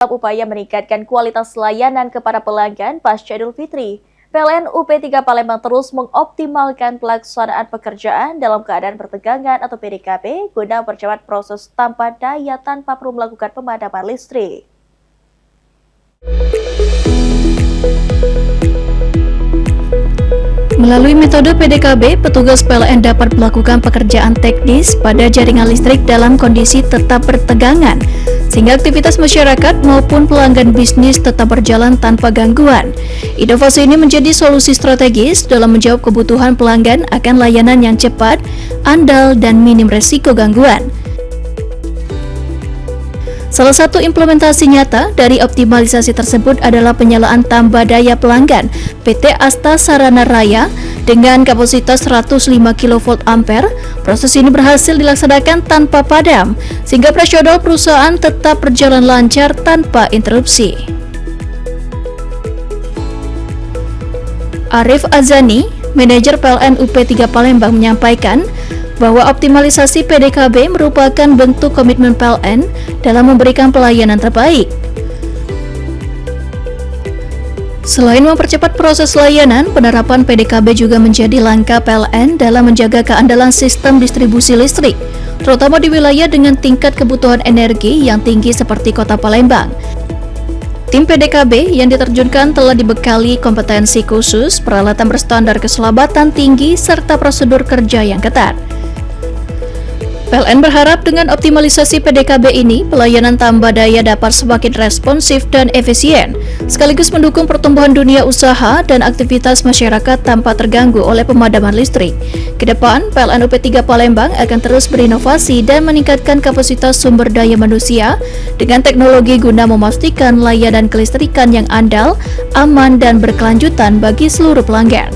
Dalam upaya meningkatkan kualitas layanan kepada pelanggan pasca Idul Fitri, PLN UP3 Palembang terus mengoptimalkan pelaksanaan pekerjaan dalam keadaan pertegangan atau PDKP guna mempercepat proses tanpa daya tanpa perlu melakukan pemadaman listrik. Melalui metode PDKB, petugas PLN dapat melakukan pekerjaan teknis pada jaringan listrik dalam kondisi tetap bertegangan, sehingga aktivitas masyarakat maupun pelanggan bisnis tetap berjalan tanpa gangguan. Inovasi ini menjadi solusi strategis dalam menjawab kebutuhan pelanggan akan layanan yang cepat, andal, dan minim resiko gangguan. Salah satu implementasi nyata dari optimalisasi tersebut adalah penyalaan tambah daya pelanggan PT Asta Sarana Raya dengan kapasitas 105 kV ampere. Proses ini berhasil dilaksanakan tanpa padam, sehingga operasional perusahaan tetap berjalan lancar tanpa interupsi. Arif Azani, manajer PLN UP3 Palembang menyampaikan bahwa optimalisasi PDKB merupakan bentuk komitmen PLN dalam memberikan pelayanan terbaik. Selain mempercepat proses layanan, penerapan PDKB juga menjadi langkah PLN dalam menjaga keandalan sistem distribusi listrik, terutama di wilayah dengan tingkat kebutuhan energi yang tinggi seperti Kota Palembang. Tim PDKB yang diterjunkan telah dibekali kompetensi khusus, peralatan berstandar keselamatan tinggi, serta prosedur kerja yang ketat. PLN berharap dengan optimalisasi PDKB ini, pelayanan tambah daya dapat semakin responsif dan efisien, sekaligus mendukung pertumbuhan dunia usaha dan aktivitas masyarakat tanpa terganggu oleh pemadaman listrik. Kedepan, PLN UP3 Palembang akan terus berinovasi dan meningkatkan kapasitas sumber daya manusia dengan teknologi guna memastikan layanan kelistrikan yang andal, aman, dan berkelanjutan bagi seluruh pelanggan.